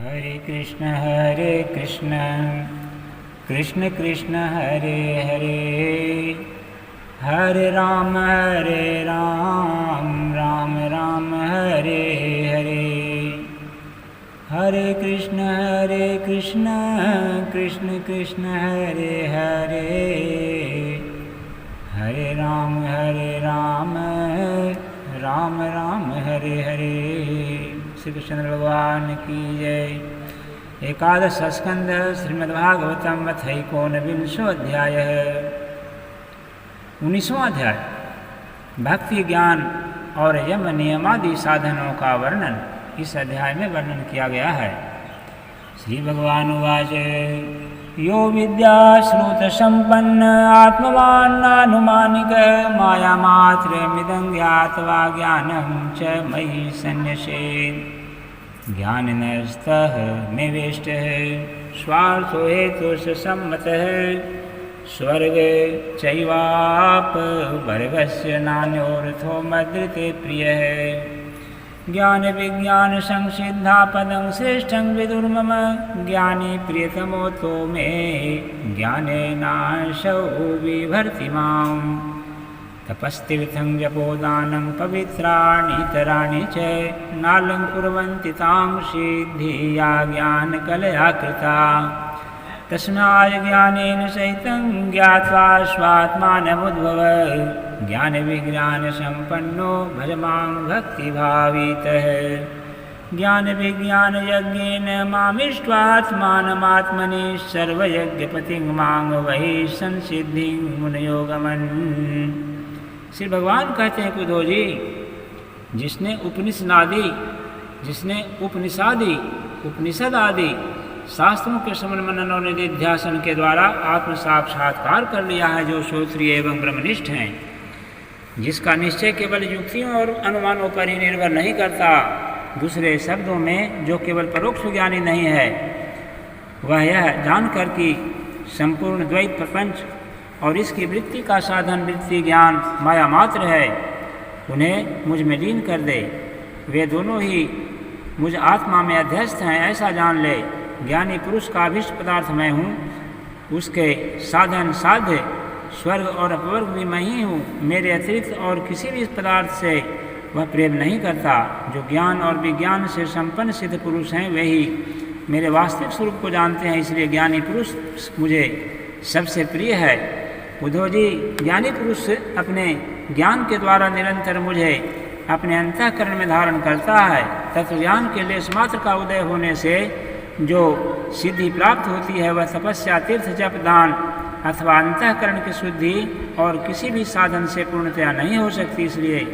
हरे कृष्ण कृष्ण कृष्ण हरे हरे, हरे राम राम राम हरे हरे। हरे कृष्ण कृष्ण कृष्ण हरे हरे, हरे राम राम राम हरे हरे। श्री कृष्ण भगवान की जय। एकादश स्कंध श्रीमद्भागवतम अथैकोनविंशोऽध्याय। 19वां अध्याय भक्ति ज्ञान और यम नियमादि साधनों का वर्णन इस अध्याय में वर्णन किया गया है। श्री भगवान उवाच यो विद्या श्रुत संपन्न आत्मवान् नानुमानिक माया मात्रमिदं ज्ञात्वा ज्ञानं च मयि सन्न्यसेत्। ज्ञानिनस्तः निविष्टः स्वार्थो हेतुः सम्मतः स्वर्गे चैवापवर्गस्य नान्योऽर्थो मद्रते प्रियः। ज्ञान विज्ञान संसिद्धा पदं श्रेष्ठं विदुर्मम ज्ञानी प्रियतमोऽतो मे ज्ञानेनाशौ बिभर्ति माम्। तपस्तीर्थं जपोदानं पवित्राणि इतराणि च नालङ्कुर्वन्ति तां सिद्धिया ज्ञानकलया कृता। तस्मात् ज्ञानेन सहितं ज्ञात्वा स्वात्मानमुद्भव ज्ञानविज्ञानसम्पन्नो भज मां भक्तिभावितः। ज्ञानविज्ञानयज्ञेन मामिष्ट्वात्मानमात्मनि सर्वयज्ञपतिं मां वै संसिद्धिं मुनयो गमन्। श्री भगवान कहते हैं कुदो जी, जिसने उपनिषद आदि शास्त्रों के श्रवण मनन और निधिध्यासन के द्वारा आत्म साक्षात्कार कर लिया है, जो श्रोत्रिय एवं ब्रह्मनिष्ठ हैं, जिसका निश्चय केवल युक्तियों और अनुमानों पर ही निर्भर नहीं करता, दूसरे शब्दों में जो केवल परोक्ष ज्ञानी नहीं है, वह यह जानकर कि संपूर्ण द्वैत प्रपंच और इसकी वृत्ति का साधन वृत्ति ज्ञान माया मात्र है, उन्हें मुझ में लीन कर दे। वे दोनों ही मुझ आत्मा में अध्यस्त हैं, ऐसा जान ले। ज्ञानी पुरुष का अभीष्ट पदार्थ मैं हूँ, उसके साधन साध्य स्वर्ग और अपवर्ग भी मैं ही हूँ। मेरे अतिरिक्त और किसी भी पदार्थ से वह प्रेम नहीं करता। जो ज्ञान और विज्ञान से संपन्न सिद्ध पुरुष हैं, वे ही मेरे वास्तविक स्वरूप को जानते हैं, इसलिए ज्ञानी पुरुष मुझे सबसे प्रिय है। उद्धव जी, ज्ञानी पुरुष अपने ज्ञान के द्वारा निरंतर मुझे अपने अंतःकरण में धारण करता है। तत्वज्ञान के लेश मात्र का उदय होने से जो सिद्धि प्राप्त होती है, वह तपस्या तीर्थ जप दान अथवा अंतःकरण की शुद्धि और किसी भी साधन से पूर्णतया नहीं हो सकती। इसलिए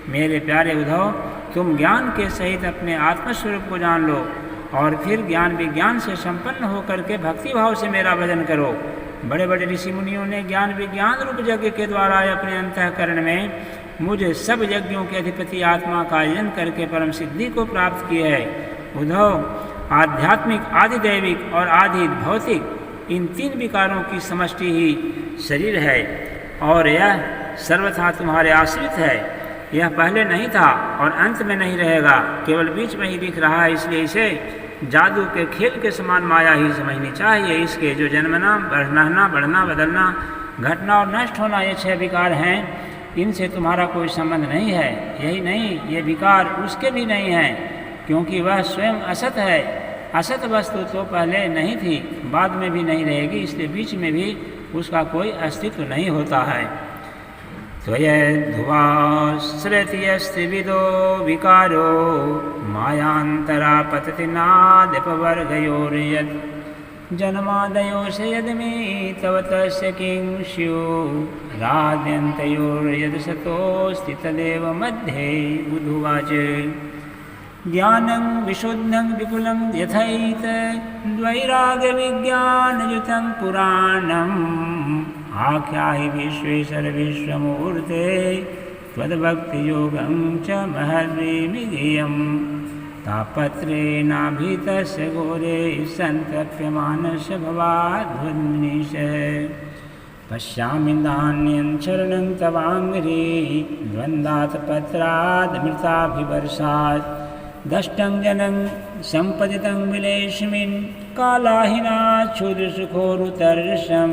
मेरे प्यारे उद्धव, तुम ज्ञान के सहित अपने आत्मस्वरूप को जान लो और फिर ज्ञान विज्ञान से संपन्न होकर के भक्ति भाव से मेरा भजन करो। बड़े बड़े ऋषि मुनियों ने ज्ञान विज्ञान रूप यज्ञ के द्वारा अपने अंतःकरण में मुझे सब यज्ञों के अधिपति आत्मा का यजन करके परम सिद्धि को प्राप्त की है। उद्धव, आध्यात्मिक, आदि दैविक और आदि भौतिक इन तीन विकारों की समष्टि ही शरीर है और यह सर्वथा तुम्हारे आश्रित है। यह पहले नहीं था और अंत में नहीं रहेगा, केवल बीच में ही दिख रहा है। इसलिए इसे जादू के खेल के समान माया ही समझनी चाहिए। इसके जो जन्मना, बढ़ना, बदलना, घटना और नष्ट होना, ये 6 विकार हैं, इनसे तुम्हारा कोई संबंध नहीं है। यही नहीं, ये विकार उसके भी नहीं हैं, क्योंकि वह स्वयं असत है। असत वस्तु तो पहले नहीं थी, बाद में भी नहीं रहेगी, इसलिए बीच में भी उसका कोई अस्तित्व नहीं होता है। त्वयध्वाश्रतियस्त्रिविदो विकारो मायान्तरा पतति नादपवर्गयोर्यद् जन्मादयो स यदमे तव तस्य किं स्युराद्यन्तयोर्यद् सतोऽस्ति तदेव मध्ये। बुधुवाच ज्ञानं विशुद्धं विपुलं यथैत द्वैराग्यविज्ञानयुतं पुराणम् आख्याहि विश्वेश्वर विश्वमूर्ते त्वद्भक्तियोगं च महर्षिमिगेयम्। तापत्रेणाभितस्य घोरे सन्तप्यमानस्य भवाद्वन्निशः पश्यामि नान्यं चरणं तवाङ्घ्रि द्वन्द्वात् पत्रादमृताभिवर्षात् दष्टं जनं सम्पदितं विलेशमिन् कालाहिनाच्छुद्रसुखोरुतर्षं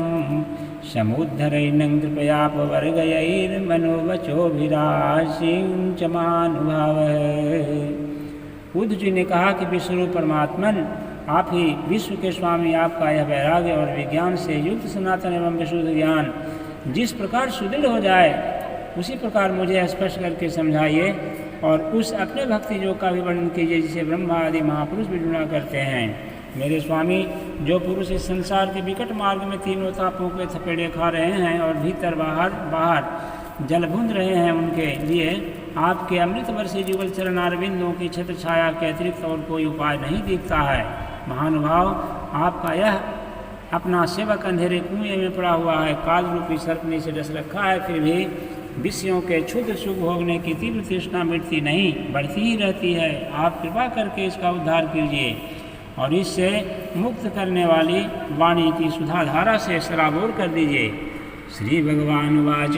समुद्धरैनं कृपयापवर्गयैर्मनोवचोभिराशिं च महानुभावः। बुद्ध जी ने कहा कि विश्वरूप परमात्मन, आप ही विश्व के स्वामी, आपका यह वैराग्य और विज्ञान से युक्त सनातन एवं विशुद्ध ज्ञान जिस प्रकार सुदृढ़ हो जाए उसी प्रकार मुझे स्पष्ट करके समझाइए और उस अपने भक्ति योग का भी वर्णन कीजिए जिसे ब्रह्मा आदि महापुरुष भी ढूंढा करते हैं। मेरे स्वामी, जो पुरुष इस संसार के विकट मार्ग में तीनों तापों के थपेड़े खा रहे हैं और भीतर बाहर जल बूंद रहे हैं, उनके लिए आपके अमृत वर्षी जुगल चरण अरविंदों की छत्र छाया के अतिरिक्त और कोई उपाय नहीं दिखता है। महानुभाव, आपका यह अपना सेवक अंधेरे कुएं में पड़ा हुआ है, काल रूपी सर्पनी से डस रखा है, फिर भी विषयों के क्षुद्र सुख भोगने की तीव्र तृष्णा मिटती नहीं, बढ़ती ही रहती है। आप कृपा करके इसका उद्धार कीजिए और इससे मुक्त करने वाली वाणी की सुधाधारा से सराबोर कर दीजिए। श्री भगवान वाच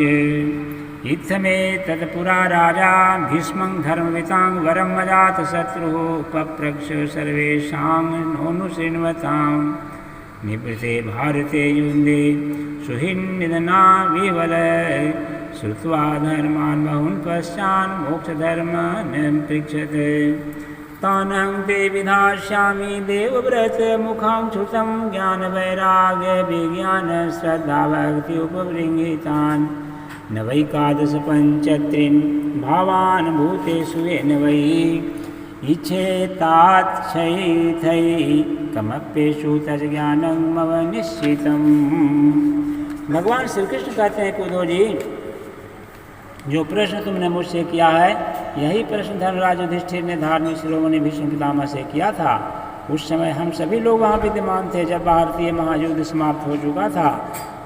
इत्थमे तत्पुरा राजा भीष्मं धर्मवितां वरम अजात शत्रुः पप्रक्ष सर्वेषां नोनुशृण्वताम् निवृते भारते युद्धे सुहिन्निधना विवल श्रुत्वा धर्मान् बहून् पश्चान् मोक्षधर्मान् पृच्छते तानहं ते विधास्यामि देवव्रत मुखं श्रुतं ज्ञानवैराग्य विज्ञान श्रद्धा भक्ति उपबृंहितान् न वैकादश पञ्चत्रिन् भावान् भूतेषु येन वै इच्छेताच्छयिथै कमप्येषु तज्ज्ञानं मम निश्चितम्। भगवान श्री कृष्ण कहते हैं कि उद्धव जी, जो प्रश्न तुमने मुझसे किया है यही प्रश्न धर्मराज युधिष्ठिर ने धार्मिक शिरोमणि भीष्म पितामह से किया था। उस समय हम सभी लोग वहाँ विद्यमान थे जब भारतीय महायुद्ध समाप्त हो चुका था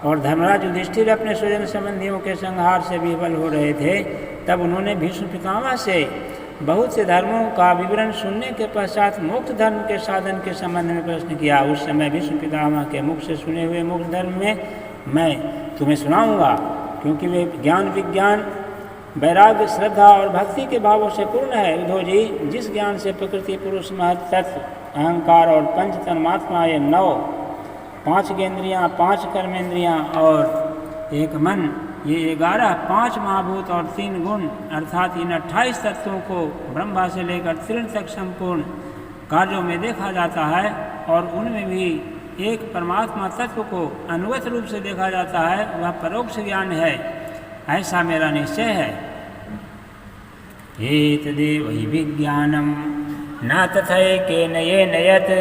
और धर्मराज युधिष्ठिर अपने स्वजन संबंधियों के संहार से विफल हो रहे थे। तब उन्होंने भीष्म पितामह से बहुत से धर्मों का विवरण सुनने के पश्चात मोक्ष धर्म के साधन के संबंध में प्रश्न किया। उस समय भीष्म पितामह के मुख से सुने हुए मोक्ष धर्म में मैं तुम्हें सुनाऊंगा, क्योंकि वे ज्ञान विज्ञान वैराग्य श्रद्धा और भक्ति के भावों से पूर्ण है। उद्धव जी, जिस ज्ञान से प्रकृति पुरुष महत तत्व अहंकार और पंच तन्मात्मा ये 9 5 ज्ञेंद्रियाँ 5 कर्मेंद्रियाँ और एक मन, ये 11 5 महाभूत और 3 गुण अर्थात इन 28 तत्वों को ब्रह्मा से लेकर त्रिण तक संपूर्ण कार्यों में देखा जाता है और उनमें भी एक परमात्मा तत्व को अनुगत रूप से देखा जाता है, वह परोक्ष ज्ञान है, ऐसा मेरा निश्चय है। एतदेव हि विज्ञानं न तथैकेन येन यत्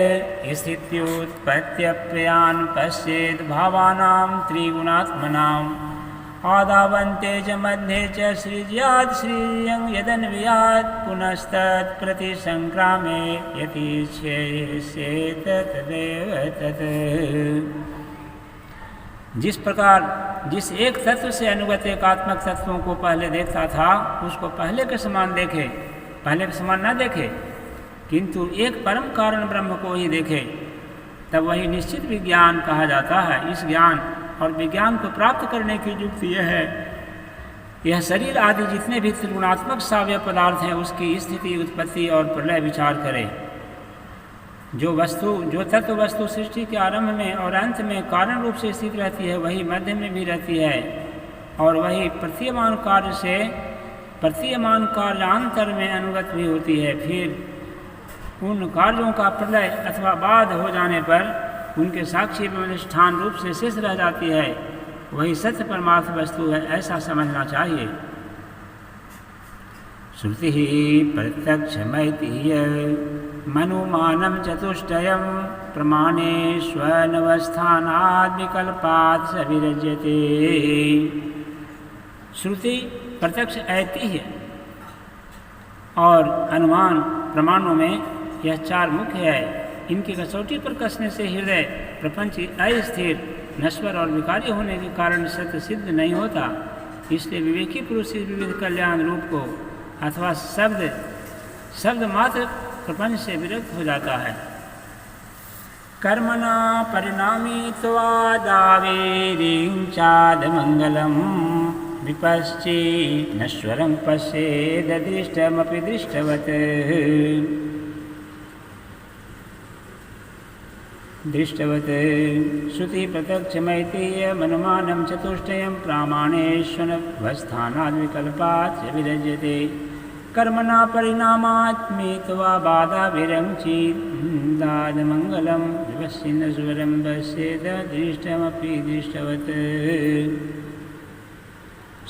स्थित्युत्पत्त्यप्ययान् पश्येत् भावानां त्रिगुणात्मनाम् आदावन्ते च मध्ये च सृज्यात् श्रियं यदन्वयात् पुनस्तत्प्रतिसङ्क्रामे यतीच्छेत् तदेव तत्। जिस प्रकार जिस एक तत्व से अनुगत एकात्मक तत्वों को पहले देखता था उसको पहले के समान देखे, पहले के समान न देखे, किंतु एक परम कारण ब्रह्म को ही देखे, तब वही निश्चित विज्ञान कहा जाता है। इस ज्ञान और विज्ञान को प्राप्त करने की युक्ति यह है, यह शरीर आदि जितने भी त्रिगुणात्मक सावयव पदार्थ हैं उसकी स्थिति उत्पत्ति और प्रलय विचार करे। जो तत्व वस्तु सृष्टि के आरंभ में और अंत में कारण रूप से स्थित रहती है वही मध्य में भी रहती है और वही प्रतीयमान कार्यांतर में अनुगत भी होती है। फिर उन कार्यों का प्रलय अथवा बाध हो जाने पर उनके साक्षी एवं अधिष्ठान रूप से शेष रह जाती है, वही सत्य परमार्थ वस्तु है, ऐसा समझना चाहिए। श्रुति प्रत्यक्षमैतीय मनुमानं चतुष्टयं प्रमाणेष्वनवस्थानाद् विकल्पात् स विरज्यते। श्रुति प्रत्यक्ष ऐतिह्य और अनुमान प्रमाणों में यह 4 मुख्य है। इनकी कसौटी पर कसने से हृदय प्रपंच अस्थिर नश्वर और विकारी होने के कारण सत्य सिद्ध नहीं होता। इसलिए विवेकी पुरुष इस विविध कल्याण रूप को अथवा शब्द मात्र प्रपंच से विरक्त हो जाता है। कर्मणा परिणामी त्वादावेरिं चाद मंगलम विपश्चित् नश्वरं पश्येददृष्टमपि दृष्टवत् श्रुति प्रत्यक्षमैतेयमनुमानं चतुष्टयं प्रामाणेष्वनवस्थानाद्विकल्पात् च विरज्यते कर्मणा परिणामात्मेत्वा बाधाभिरञ्चिदादमङ्गलं विपश्चिन्नस्वरं पश्येददृष्टमपि दृष्टवत्।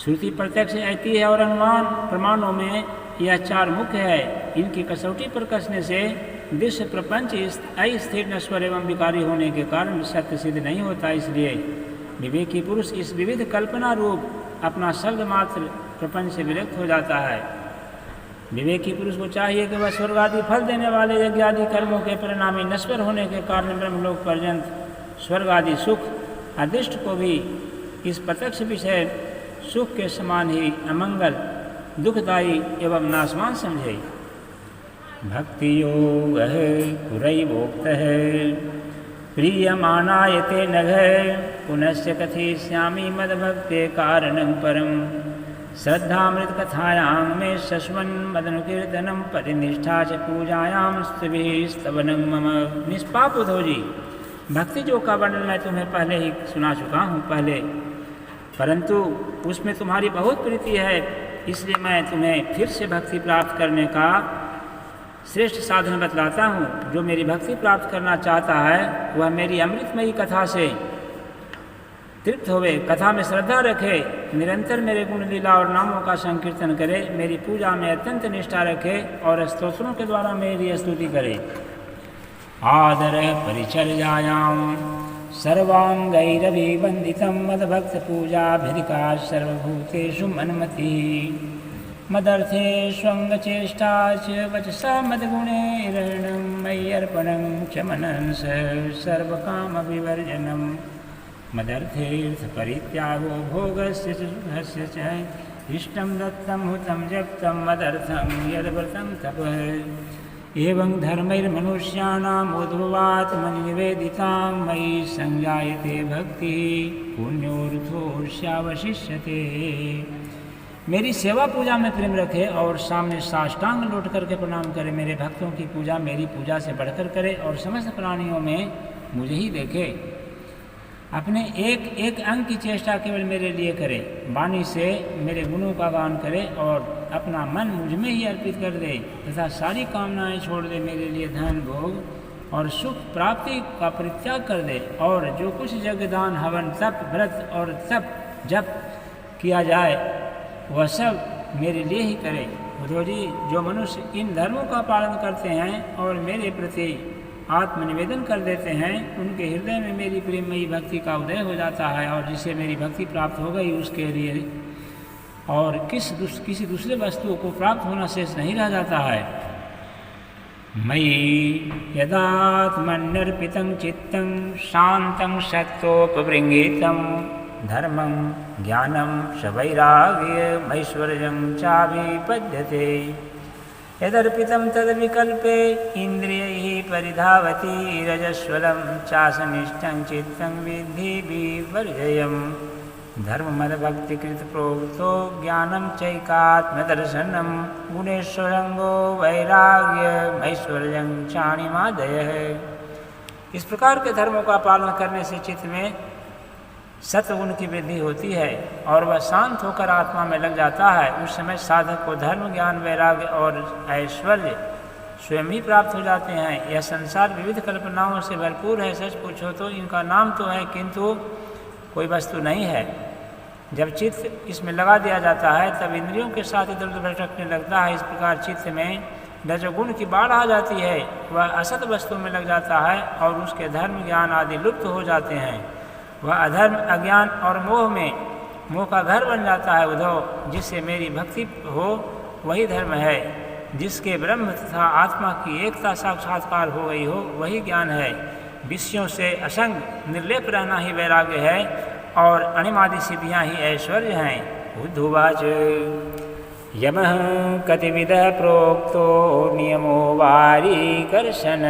श्रुति, प्रत्यक्ष, ऐतिह्य और अनुमान प्रमाणों में यह चार मुख्य है। इनकी कसौटी पर कसने से दृश्य प्रपंच अस्थिर, नश्वर एवं विकारी होने के कारण सत्य सिद्ध नहीं होता। इसलिए विवेकी पुरुष इस विविध कल्पना रूप अपना शब्द मात्र प्रपंच से विरक्त हो जाता है। विवेकी पुरुष को चाहिए कि वह स्वर्ग आदि फल देने वाले यज्ञ आदि कर्मों के परिणामी नश्वर होने के कारण ब्रह्मलोक पर्यंत स्वर्ग आदि सुख अदृष्ट को भी इस प्रत्यक्ष विषय सुख के समान ही अमंगल, दुखदायी एवं नाशवान समझे। भक्ति योग पुरैवोक्त प्रीयमानायते नघ पुनश्च कथयिष्यामि मद्भक्ते कारणं परम श्रद्धामृत कथायां मे शश्वन् मदनुकीर्तनं परिनिष्ठा च पूजायां स्तुभिः स्तवनं मम। निष्पाप उद्धव जी, भक्ति योग का वर्णन मैं तुम्हें पहले ही सुना चुका हूँ परंतु उसमें तुम्हारी बहुत प्रीति है, इसलिए मैं तुम्हें फिर से भक्ति प्राप्त करने का श्रेष्ठ साधन बतलाता हूँ। जो मेरी भक्ति प्राप्त करना चाहता है वह मेरी अमृतमयी कथा से तृप्त होवे, कथा में श्रद्धा रखे, निरंतर मेरे गुण लीला और नामों का संकीर्तन करे, मेरी पूजा में अत्यंत निष्ठा रखे और स्तोत्रों के द्वारा मेरी स्तुति करे। आदर परिचर्यायां सर्वांगैरभिवन्दितं मद्भक्तपूजाभिधिका सर्वभूतेषु मन्मतिः मदर्थेष्वङ्गचेष्टा च वचसा मद्गुणैर्णं मय्यर्पणं च मनस सर्वकामविवर्जनं मदर्थेऽर्थपरित्यागो भोगस्य च सुखस्य च इष्टं दत्तं हुतं जप्तं मदर्थं यद्व्रतं तपः एवं धर्मैर्मनुष्याणाम् उद्भवात्मनिवेदितां मयि संजायते भक्तिः पुण्योऽर्थोऽस्यावशिष्यते। मेरी सेवा पूजा में प्रेम रखे और सामने साष्टांग लौट करके प्रणाम करे। मेरे भक्तों की पूजा मेरी पूजा से बढ़कर करे और समस्त प्राणियों में मुझे ही देखे। अपने एक एक अंग की चेष्टा केवल मेरे लिए करे, वाणी से मेरे गुणों का गान करे और अपना मन मुझ में ही अर्पित कर दे तथा सारी कामनाएं छोड़ दे। मेरे लिए धन भोग और सुख प्राप्ति का परित्याग कर दे और जो कुछ यज्ञ दान हवन तप व्रत और तप जप किया जाए वह सब मेरे लिए ही करे। उद्धव जी, जो मनुष्य इन धर्मों का पालन करते हैं और मेरे प्रति आत्मनिवेदन कर देते हैं, उनके हृदय में मेरी प्रेममयी भक्ति का उदय हो जाता है और जिसे मेरी भक्ति प्राप्त हो गई उसके लिए और किसी दूसरे वस्तु को प्राप्त होना शेष नहीं रह जाता है। मयि यदात्मन्यर्पितं चित्तं शान्तं सत्तोपबृंहितं धर्मं ज्ञानं च वैराग्यमैश्वर्यं चाभिपद्यते यदर्पितं तद्विकल्पे इन्द्रियैः परिधावति रजस्वलं चासनिष्ठं चित्तं विद्धि विवर्जयम् धर्ममदभक्तिकृत प्रोक्तो ज्ञानं चैकात्मदर्शनं गुणेश्वरंगो वैराग्यमैश्वर्यं चाणिमादयः। इस प्रकार के धर्मों का पालन करने से चित्त में सत्वगुण की वृद्धि होती है और वह शांत होकर आत्मा में लग जाता है। उस समय साधक को धर्म, ज्ञान, वैराग्य और ऐश्वर्य स्वयं ही प्राप्त हो जाते हैं। यह संसार विविध कल्पनाओं से भरपूर है। सच पूछो तो इनका नाम तो है किंतु कोई वस्तु नहीं है। जब चित्त इसमें लगा दिया जाता है तब इंद्रियों के साथ इधर उधर भटकने लगता है। इस प्रकार चित्त में रजोगुण की बाढ़ आ जाती है, वह असत वस्तु में लग जाता है और उसके धर्म, ज्ञान आदि लुप्त हो जाते हैं। वह अधर्म, अज्ञान और मोह का घर बन जाता है। उद्धव, जिससे मेरी भक्ति हो वही धर्म है। जिसके ब्रह्म तथा आत्मा की एकता साक्षात्कार हो गई हो वही ज्ञान है। विषयों से असंग निर्लेप रहना ही वैराग्य है और अणिमादि सिद्धियाँ ही ऐश्वर्य हैं। उद्धवाच यमः कतिविधः प्रोक्तो नियमो वारीकर्षण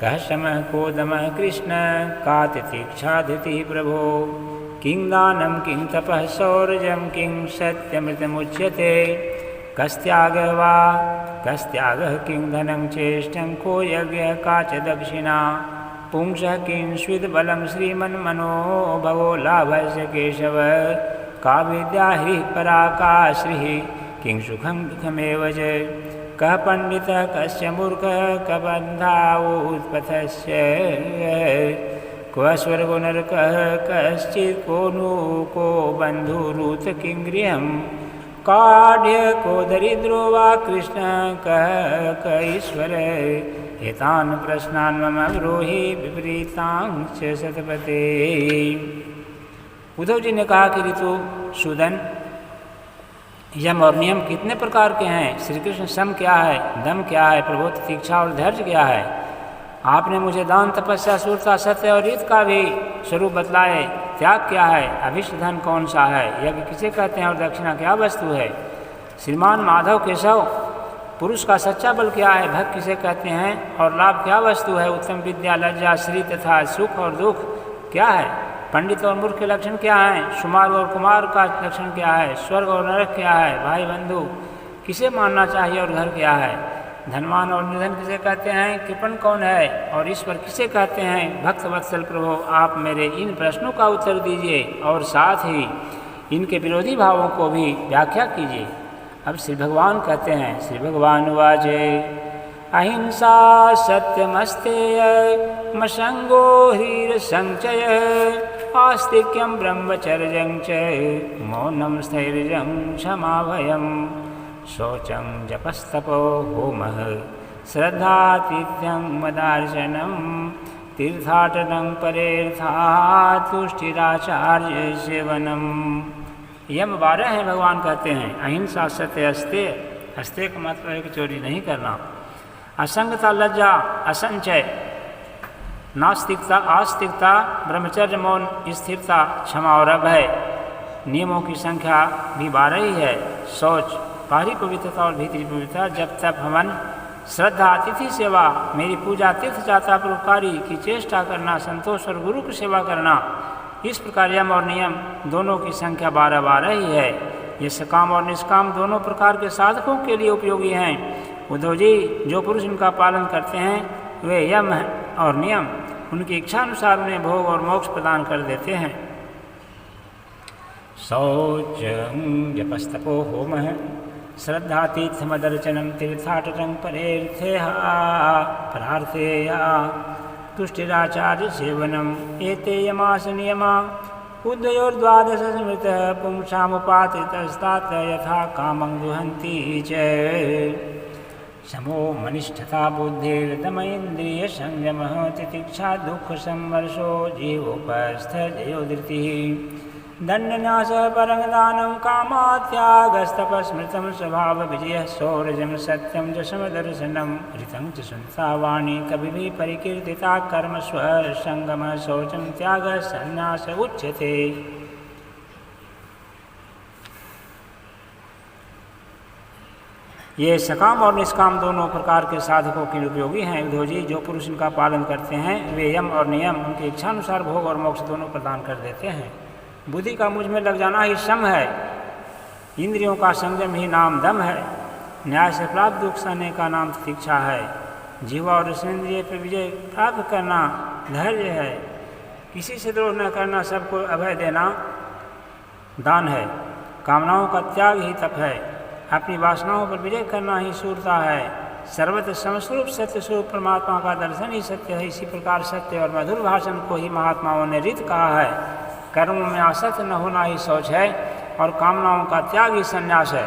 कः समः को दमः कृष्ण का तितिक्षा धृतिः प्रभो किं दानं किं तपः शौर्यं किं सत्यमृतमुच्यते कस्त्यागः वा कस्त्यागः किं धनं चेष्टं को यज्ञः का च दक्षिणा पुंसः किं स्विद्बलं श्रीमन्मनो भवो लाभस्य केशव का विद्या ह्रीः परा का श्रीः किं सुखं दुःखमेव च कः पण्डितः कस्य मूर्खः कः बन्धावोत्पथस्य क्व स्वर्गो नरकः कश्चित् को नु को बन्धुरुत किं गृहं काढ्य को दरिद्रो वा कृष्ण कः ईश्वर एतान् प्रश्नान् मम ब्रूहि विपरीतांश्च शतपते। उद्धव जी ने कहा कि ऋतु सूदन, यम और नियम कितने प्रकार के हैं? श्री कृष्ण सम क्या है, दम क्या है, प्रबोध तीक्षा और धैर्य क्या है? आपने मुझे दान तपस्या सूरता सत्य और रीत का भी स्वरूप बतलाए। त्याग क्या है, अभिष्ट धन कौन सा है, यज्ञ किसे कहते हैं और दक्षिणा क्या वस्तु है? श्रीमान माधव केशव, पुरुष का सच्चा बल क्या है, भक्त किसे कहते हैं और लाभ क्या वस्तु है? उत्तम विद्या, लज्जा, श्री तथा सुख और दुख क्या है? पंडित और मूर्ख के लक्षण क्या हैं? सुमार और कुमार का लक्षण क्या है? स्वर्ग और नरक क्या है? भाई बंधु किसे मानना चाहिए और घर क्या है? धनवान और निर्धन किसे कहते हैं? कृपण कौन है और ईश्वर किसे कहते हैं? भक्त वत्सल प्रभु, आप मेरे इन प्रश्नों का उत्तर दीजिए और साथ ही इनके विरोधी भावों को भी व्याख्या कीजिए। अब श्री भगवान कहते हैं, श्री भगवान वाचे अहिंसा सत्यमस्तेय मसंगो ह्रीर संचय आस्तिक्यं ब्रह्मचर्यं च मौनं स्थैर्यं क्षमाभयं शौचं जपस्तपो होमः श्रद्धातीर्थं मदार्चनं तीर्थाटनं परेर्थात् तुष्टिराचार्य सेवनम। यम 12 हैं। भगवान कहते हैं अहिंसा सत्य अस्तेय, अस्तेय का मतलब है कि चोरी नहीं करना, असंगता लज्जा असंचय, नास्तिकता आस्तिकता, ब्रह्मचर्य मौन, स्थिरता, क्षमा और अभय। नियमों की संख्या भी 12 ही है। शौच, बाहरी पवित्रता और भीतरी पवित्रता, जब तक हवन, श्रद्धा, अतिथि सेवा, मेरी पूजा, तीर्थ यात्रा, परोपकारी की चेष्टा करना, संतोष और गुरु की सेवा करना। इस प्रकार यम और नियम दोनों की संख्या 12 ही है। ये सकाम और निष्काम दोनों प्रकार के साधकों के लिए उपयोगी हैं। उद्धव जी, जो पुरुष इनका पालन करते हैं वे यम और नियम उनकी इच्छा अनुसार उन्हें भोग और मोक्ष प्रदान कर देते हैं। शौचं जपस्तपो होमः श्रद्धातीर्थमदर्चनं तीर्थाटनं परेर्थेया प्रार्थेया तुष्टिराचार्य सेवनम। एते यमास नियमा उद्धयोर्द्वादश स्मृतः पुंसामुपात्रितस्तात् यथा कामं दुहन्ति च। समो मनिष्ठता बुद्धिर्दमैन्द्रिय संयमः तितिक्षा दुःख संवर्षो जीवोपस्थ जयो धृतिः दण्डनाशः परमदानं कामात्यागस्तपस्मृतं स्वभाव विजयः शौर्यं सत्यं च समदर्शनं ऋतं च सुनता वाणी कविभिः परिकीर्तिता कर्म स्वसंगमः शौचं त्यागः संन्यास उच्यते। ये सकाम और निष्काम दोनों प्रकार के साधकों के लिए उपयोगी हैं। उद्धव जी, जो पुरुष इनका पालन करते हैं वे यम और नियम उनकी इच्छानुसार भोग और मोक्ष दोनों प्रदान कर देते हैं। बुद्धि का मुझ में लग जाना ही सम है, इंद्रियों का संयम ही नाम दम है, न्याय से प्राप्त दुख सहने का नाम तितिक्षा है, जीवा और इंद्रिय पर विजय प्राप्त करना धैर्य है, किसी से द्रोह न करना, सबको अभय देना दान है, कामनाओं का त्याग ही तप है, अपनी वासनाओं पर विजय करना ही शूरता है, सर्वत्र समस्वरूप सत्य स्वरूप परमात्मा का दर्शन ही सत्य है। इसी प्रकार सत्य और मधुर भाषण को ही महात्माओं ने रीत कहा है। कर्मों में आसक्त न होना ही शौच है और कामनाओं का त्याग ही संन्यास है।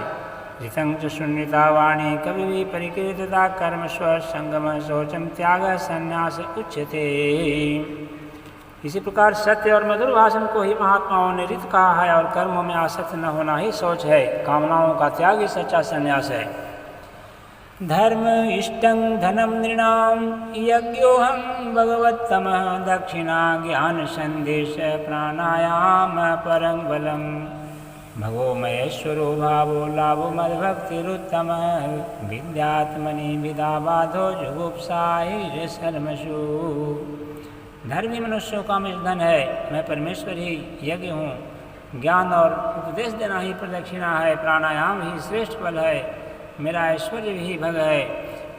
ऋतं च शून्यता वाणी कविभिः परिकीर्तिता कर्म स्वसंगम शौचं त्याग संन्यास उच्यते। इसी प्रकार सत्य और मधुर भाषण को ही महात्माओं ने रीत कहा है और कर्मों में आसक्त न होना ही शौच है, कामनाओं का त्याग ही सच्चा संन्यास है। धर्म इष्टं धनं नृणां यज्ञोऽहं भगवत्तमः दक्षिणा ज्ञान संदेश प्राणायाम परं बलम भगो महेश्वरो भावो लाभो मद्भक्तिरुत्तमः विद्यात्मनि विदा बाधो जुगुप्सा हि शर्मसु। धर्मी मनुष्यों का मुझ धन है, मैं परमेश्वर ही यज्ञ हूँ। ज्ञान और उपदेश देना ही प्रदक्षिणा है, प्राणायाम ही श्रेष्ठ फल है, मेरा ऐश्वर्य ही भग है,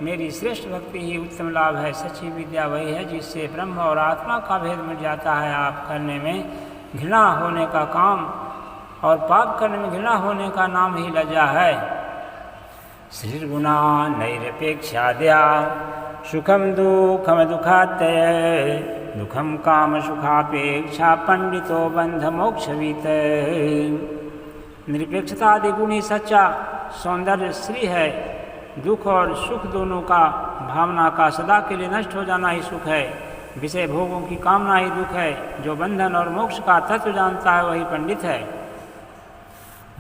मेरी श्रेष्ठ भक्ति ही उत्तम लाभ है। सच्ची विद्या वही है जिससे ब्रह्म और आत्मा का भेद मिट जाता है। आप करने में घृणा होने का काम और पाप करने में घृणा होने का नाम ही लज्जा है। श्रीर्गुणा नैरपेक्षाद्या सुखम दुखम दुखात्यय, दुखम काम सुखापेक्षा पंडितो बंध मोक्षवीत। निरपेक्षता आदि गुण ही सच्चा सौंदर्य श्री है। दुख और सुख दोनों का भावना का सदा के लिए नष्ट हो जाना ही सुख है। विषय भोगों की कामना ही दुख है। जो बंधन और मोक्ष का तत्व जानता है वही पंडित है।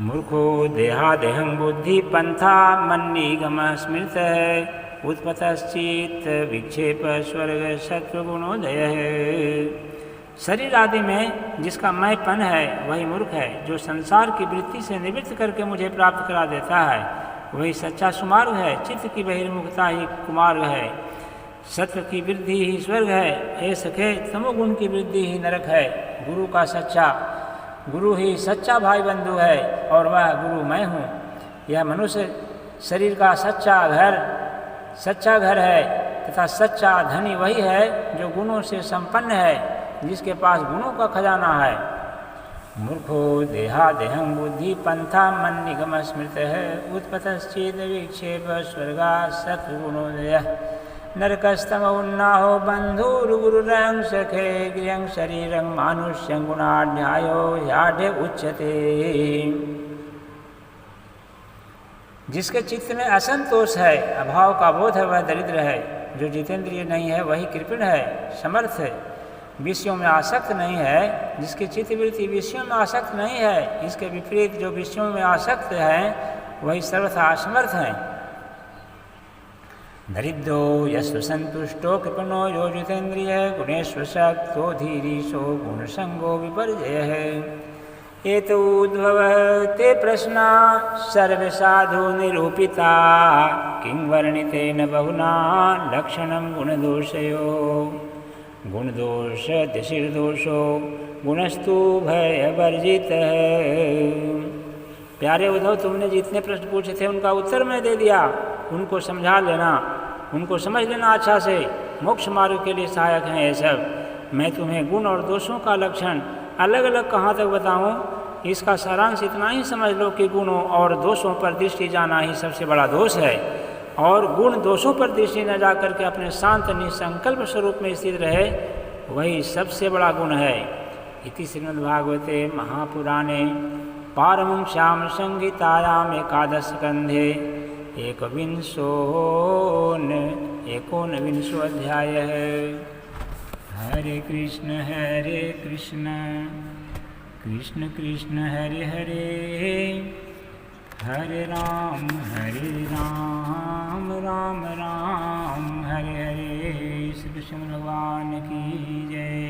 मूर्खो देहादेहं बुद्धि पंथा मन्निगम स्मृत है, उत्पतश्चित विक्षेप स्वर्ग शत्रुगुणोदय है। शरीर आदि में जिसका मैंपन है वही मूर्ख है। जो संसार की वृत्ति से निवृत्त करके मुझे प्राप्त करा देता है वही सच्चा सुमार्ग है। चित्त की बहिर्मुखता ही कुमार्ग है, सत्व की वृद्धि ही स्वर्ग है। हे सखे, तमोगुण की वृद्धि ही नरक है। गुरु ही सच्चा भाई बंधु है और वह गुरु मैं हूँ। यह मनुष्य शरीर का सच्चा घर है तथा सच्चा धनी वही है जो गुणों से संपन्न है, जिसके पास गुणों का खजाना है। मूर्खो देहादेहं बुद्धि पंथा मन निगम स्मृत है, उत्पतश्चेद विक्षेप स्वर्गा शत्रुगुणोदय। नरकस्तम उन्नाहो बंधुर्गुरुरं सखे, गृहं शरीरं मानुष्यं गुणाढ्यायो ह्याढ्य उच्यते। जिसके चित्त में असंतोष है, अभाव का बोध है, वह दरिद्र है। जो जितेंद्रिय नहीं है वही कृपण है, समर्थ है, विषयों में आसक्त नहीं है। जिसकी चित्तवृत्ति विषयों में आसक्त नहीं है, इसके विपरीत जो विषयों में आसक्त है वही सर्वथा असमर्थ है। दरिद्रो यस्व संतुष्टो कृपणो यो जितेंद्रिय, गुणेश्वशक्तो धीरीशो गुणसंगो विपर्जय है। एतूद्भव ते प्रश्ना सर्व साधु निरूपिता, किं वर्णितेन बहुना लक्षणं गुणदोषयो। गुणदोष दिशिर्दोषो गुणस्तु भयवर्जित है। प्यारे उद्धव, तुमने जितने प्रश्न पूछे थे उनका उत्तर मैं दे दिया। उनको समझा लेना, उनको समझ लेना अच्छा से। मोक्ष मार्ग के लिए सहायक हैं ये सब। मैं तुम्हें गुण और दोषों का लक्षण अलग अलग कहाँ तक बताऊँ, इसका सारांश इतना ही समझ लो कि गुणों और दोषों पर दृष्टि जाना ही सबसे बड़ा दोष है, और गुण दोषों पर दृष्टि न जा करके अपने शांत निसंकल्प स्वरूप में स्थित रहे वही सबसे बड़ा गुण है। इति श्रीमद्भागवते महापुराणे पारमहंस्यां संहितायां एकादशस्कन्धे एकोनविंशो अध्यायः। हरे कृष्ण कृष्ण कृष्ण हरे हरे, हरे राम राम राम हरे हरे। श्री कृष्ण भगवान की जय।